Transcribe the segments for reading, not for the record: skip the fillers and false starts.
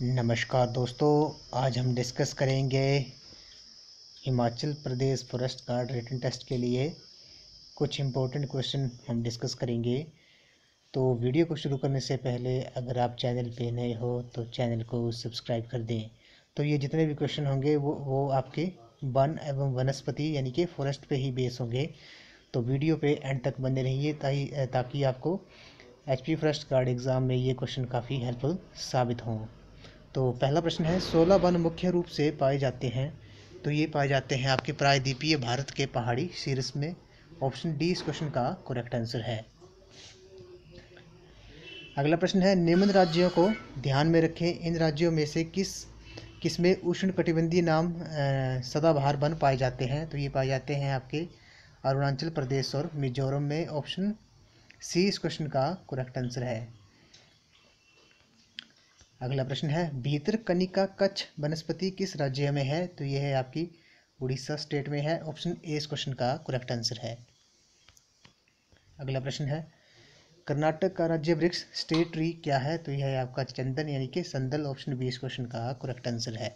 नमस्कार दोस्तों, आज हम डिस्कस करेंगे Himachal Pradesh forest guard written test के लिए कुछ इम्पोर्टेंट क्वेश्चन हम डिस्कस करेंगे। तो वीडियो को शुरू करने से पहले अगर आप चैनल पे नए हो तो चैनल को सब्सक्राइब कर दें। तो ये जितने भी क्वेश्चन होंगे वो आपके वन एवं वनस्पति यानी कि फॉरेस्ट पे ही बेस होंगे। तो वीडियो पे एंड तक बने रहिए ताकि आपको एचपी फॉरेस्ट गार्ड एग्ज़ाम में ये क्वेश्चन काफ़ी हेल्पफुल साबित हों। तो पहला प्रश्न है, 16 वन मुख्य रूप से पाए जाते हैं। तो ये पाए जाते हैं आपके प्रायद्वीपीय भारत के पहाड़ी शीर्ष में। ऑप्शन डी इस क्वेश्चन का करेक्ट आंसर है। अगला प्रश्न है, निम्न राज्यों को ध्यान में रखें, इन राज्यों में से किसमें उष्णकटिबंधीय नाम सदाबहार वन पाए जाते हैं। तो ये पाए जाते हैं आपके अरुणाचल प्रदेश और मिजोरम में। ऑप्शन सी इस क्वेश्चन का करेक्ट आंसर है। अगला प्रश्न है, भीतरकनिका कच्छ वनस्पति किस राज्य में है। तो यह है आपकी उड़ीसा स्टेट में है। ऑप्शन ए इस क्वेश्चन का करेक्ट आंसर है। अगला प्रश्न है, कर्नाटक का राज्य वृक्ष स्टेट ट्री क्या है। तो यह है आपका चंदन यानी कि संदल। ऑप्शन बी इस क्वेश्चन का करेक्ट आंसर है।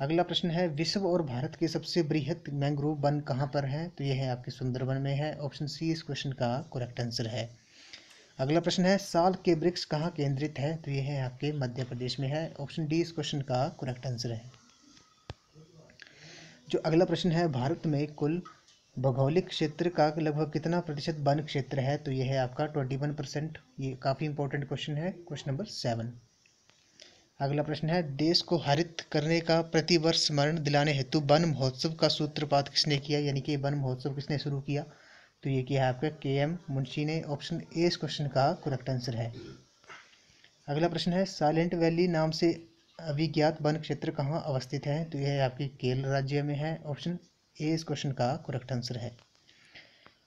अगला प्रश्न है, विश्व और भारत के सबसे बृहत मैंग्रोव वन कहाँ पर है। तो यह है आपके सुंदरबन में है। ऑप्शन सी इस क्वेश्चन का करेक्ट आंसर है। अगला प्रश्न है, साल के वृक्ष कहाँ केंद्रित है। तो यह है आपके मध्य प्रदेश में है। ऑप्शन डी इस क्वेश्चन का करेक्ट आंसर है। जो अगला प्रश्न है, भारत में कुल भौगोलिक क्षेत्र का लगभग कितना प्रतिशत वन क्षेत्र है। तो यह है आपका 21%। ये काफ़ी इंपॉर्टेंट क्वेश्चन है, क्वेश्चन नंबर 7। अगला प्रश्न है, देश को हरित करने का प्रतिवर्ष स्मरण दिलाने हेतु वन महोत्सव का सूत्रपात किसने किया, यानी कि वन महोत्सव किसने शुरू किया। तो ये किया है आपका के.एम. मुंशी ने। ऑप्शन ए इस क्वेश्चन का करेक्ट आंसर है। अगला प्रश्न है, साइलेंट वैली नाम से अभिज्ञात वन क्षेत्र कहाँ अवस्थित है। तो यह आपके केरल राज्य में है। ऑप्शन ए इस क्वेश्चन का करेक्ट आंसर है।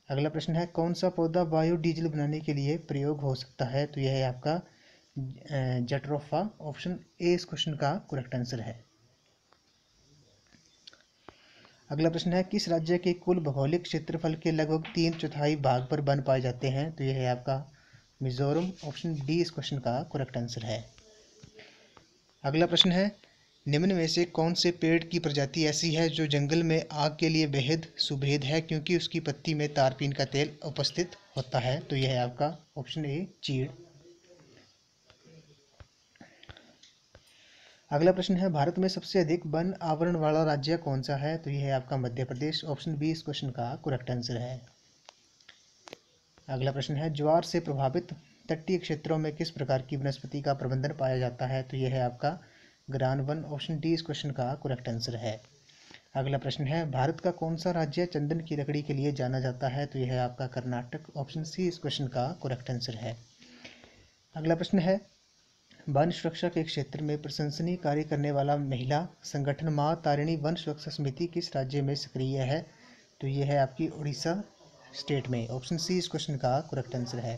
अगला प्रश्न है, कौन सा पौधा बायोडीजल बनाने के लिए प्रयोग हो सकता है। तो यह है आपका जट्रोफा। ऑप्शन ए इस क्वेश्चन का करेक्ट आंसर है। अगला प्रश्न है, किस राज्य के कुल भौगोलिक क्षेत्रफल के लगभग 3/4 भाग पर वन पाए जाते हैं। तो यह है आपका मिजोरम। ऑप्शन डी इस क्वेश्चन का करेक्ट आंसर है। अगला प्रश्न है, निम्न में से कौन से पेड़ की प्रजाति ऐसी है जो जंगल में आग के लिए बेहद सुभेद है क्योंकि उसकी पत्ती में तारपीन का तेल उपस्थित होता है। तो यह है आपका ऑप्शन ए चीड़। अगला प्रश्न है, भारत में सबसे अधिक वन आवरण वाला राज्य कौन सा है। तो यह है आपका मध्य प्रदेश। ऑप्शन बी इस क्वेश्चन का करेक्ट आंसर है। अगला प्रश्न है, ज्वार से प्रभावित तटीय क्षेत्रों में किस प्रकार की वनस्पति का प्रबंधन पाया जाता है। तो यह है आपका ग्रान वन। ऑप्शन डी इस क्वेश्चन का करेक्ट आंसर है। अगला प्रश्न है, भारत का कौन सा राज्य चंदन की लकड़ी के लिए जाना जाता है। तो यह है आपका कर्नाटक। ऑप्शन सी इस क्वेश्चन का करेक्ट आंसर है। अगला प्रश्न है, वन सुरक्षा के क्षेत्र में प्रशंसनीय कार्य करने वाला महिला संगठन माँ तारिणी वन सुरक्षा समिति किस राज्य में सक्रिय है। तो ये है आपकी उड़ीसा स्टेट में। ऑप्शन सी इस क्वेश्चन का करेक्ट आंसर है।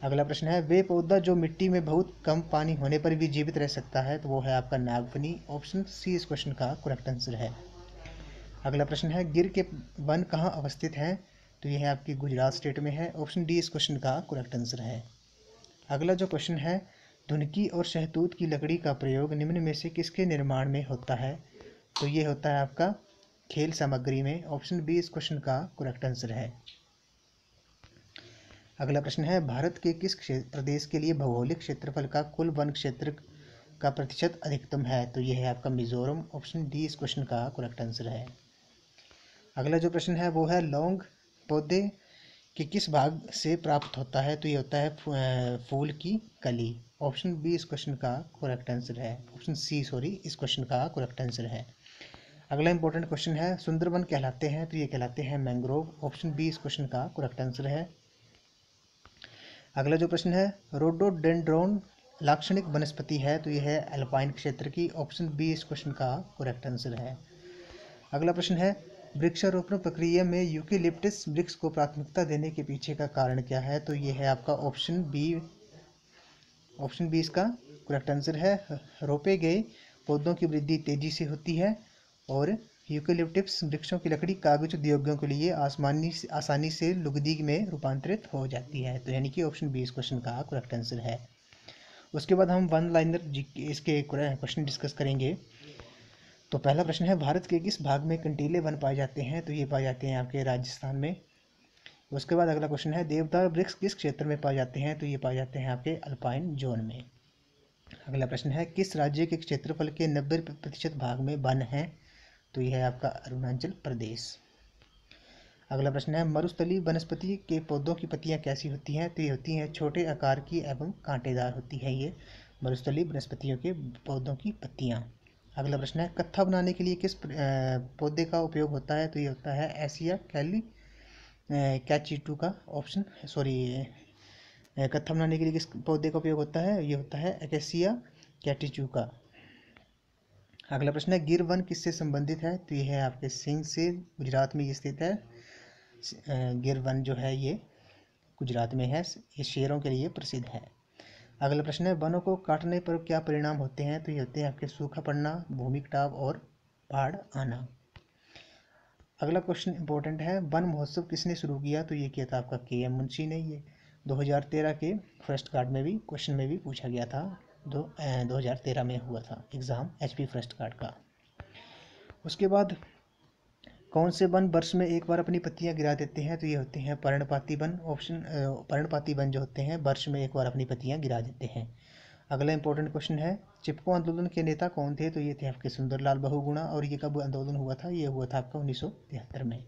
अगला प्रश्न है, वे पौधा जो मिट्टी में बहुत कम पानी होने पर भी जीवित रह सकता है। तो वो है आपका नागफनी। ऑप्शन सी इस क्वेश्चन का करेक्ट आंसर है। अगला प्रश्न है, गिर के वन कहाँ अवस्थित है। तो यह है आपकी गुजरात स्टेट में है। ऑप्शन डी इस क्वेश्चन का करेक्ट आंसर है। अगला जो क्वेश्चन है, धुनकी और शहतूत की लकड़ी का प्रयोग निम्न में से किसके निर्माण में होता है। तो ये होता है आपका खेल सामग्री में। ऑप्शन बी इस क्वेश्चन का करेक्ट आंसर है। अगला प्रश्न है, भारत के किस प्रदेश के लिए भौगोलिक क्षेत्रफल का कुल वन क्षेत्र का प्रतिशत अधिकतम है। तो यह है आपका मिजोरम। ऑप्शन डी इस क्वेश्चन का करेक्ट आंसर है। अगला जो प्रश्न है वो है, लौंग पौधे के किस भाग से प्राप्त होता है। तो ये होता है फूल की कली। ऑप्शन बी इस क्वेश्चन का करेक्ट आंसर है। ऑप्शन सी सॉरी इस क्वेश्चन का करेक्ट आंसर है। अगला इंपॉर्टेंट क्वेश्चन है, सुंदरवन कहलाते हैं। तो ये कहलाते हैं मैंग्रोव। ऑप्शन बी इस क्वेश्चन का करेक्ट आंसर है। अगला जो प्रश्न है, रोडोडेंड्रोन लाक्षणिक वनस्पति है। तो यह है अल्पाइन क्षेत्र की। ऑप्शन बी इस क्वेश्चन का करेक्ट आंसर है। अगला प्रश्न है, वृक्षारोपण प्रक्रिया में यूकेलिप्टस वृक्ष को प्राथमिकता देने के पीछे का कारण क्या है। तो ये है आपका ऑप्शन बी इसका करेक्ट आंसर है। रोपे गए पौधों की वृद्धि तेजी से होती है और यूकेलिप्टस वृक्षों की लकड़ी कागज उद्योगों के लिए आसानी से लुगदी में रूपांतरित हो जाती है। तो यानी कि ऑप्शन बी इस क्वेश्चन का करेक्ट आंसर है। उसके बाद हम वन लाइनर इसके क्वेश्चन डिस्कस करेंगे। तो पहला प्रश्न है, भारत के किस भाग में कंटीले वन पाए जाते हैं? तो ये पाए जाते हैं आपके राजस्थान में। उसके बाद अगला क्वेश्चन है, देवदार वृक्ष किस क्षेत्र में पाए जाते हैं? तो ये पाए जाते हैं आपके अल्पाइन जोन में। अगला प्रश्न है, किस राज्य के क्षेत्रफल के 90% भाग में वन है? तो यह है आपका अरुणाचल प्रदेश। अगला प्रश्न है, मरुस्थलीय वनस्पति के पौधों की पत्तियां कैसी होती हैं? तो ये होती हैं छोटे आकार की एवं कांटेदार होती है ये मरुस्थलीय वनस्पतियों के पौधों की पत्तियां। अगला प्रश्न है, कत्था बनाने के लिए किस पौधे का उपयोग होता है? तो ये होता है एसिया कैली कैचिटू का ऑप्शन सॉरी कत्था बनाने के लिए किस पौधे का उपयोग होता है? ये होता है एकेसिया कैटिचू का। अगला प्रश्न है, गिर वन किससे संबंधित है? तो ये है आपके सिंह से, गुजरात में ये स्थित है। गिर वन जो है ये गुजरात में है, ये शेरों के लिए प्रसिद्ध है। अगला प्रश्न है, वनों को काटने पर क्या परिणाम होते हैं? तो ये होते हैं आपके सूखा पड़ना, भूमि कटाव और बाढ़ आना। अगला क्वेश्चन इंपॉर्टेंट है, वन महोत्सव किसने शुरू किया? तो ये किया था आपका KM मुंशी ने। ये 2013 के फर्स्ट गार्ड में भी क्वेश्चन में भी पूछा गया था। 2013 में हुआ था एग्ज़ाम HP फर्स्ट गार्ड का। उसके बाद कौन से वन वर्ष में एक बार अपनी पत्तियां गिरा देते हैं? तो ये होते हैं पर्णपाती वन। पर्णपाती वन जो होते हैं वर्ष में एक बार अपनी पत्तियां गिरा देते हैं। अगला इंपॉर्टेंट क्वेश्चन है, चिपको आंदोलन के नेता कौन थे? तो ये थे आपके सुंदरलाल बहुगुणा। और ये कब आंदोलन हुआ था? ये हुआ था आपका 1973 में।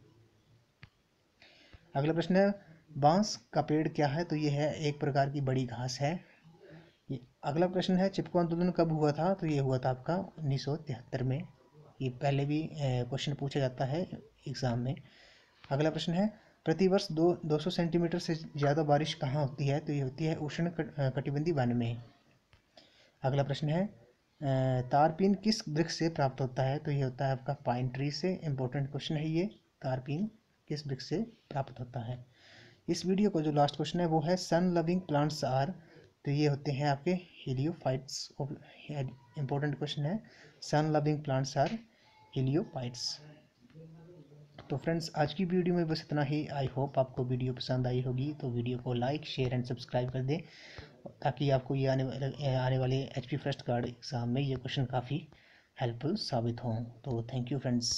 अगला प्रश्न है, बांस का पेड़ क्या है? तो ये है एक प्रकार की बड़ी घास है। अगला प्रश्न है, चिपको आंदोलन कब हुआ था? तो ये हुआ था आपका 1973 में। ये पहले भी क्वेश्चन पूछा जाता है एग्ज़ाम में। अगला प्रश्न है, प्रतिवर्ष 200 सेंटीमीटर से ज़्यादा बारिश कहाँ होती है? तो ये होती है उष्ण कटिबंधीय वन में। अगला प्रश्न है, तारपीन किस वृक्ष से प्राप्त होता है? तो ये होता है आपका पाइन ट्री से। इंपॉर्टेंट क्वेश्चन है ये, तारपीन किस वृक्ष से प्राप्त होता है। इस वीडियो को जो लास्ट क्वेश्चन है वो है, सन लविंग प्लांट्स आर। तो ये होते हैं आपके हेलियोफाइट्स। इंपॉर्टेंट क्वेश्चन है, sun loving plants are heliophytes. तो फ्रेंड्स आज की वीडियो में बस इतना ही। आई होप आपको वीडियो पसंद आई होगी। तो वीडियो को लाइक शेयर एंड सब्सक्राइब कर दें, ताकि आपको ये आने वाले HP फर्स्ट गार्ड एग्ज़ाम में ये क्वेश्चन काफ़ी हेल्पफुल साबित हों। तो थैंक यू फ्रेंड्स।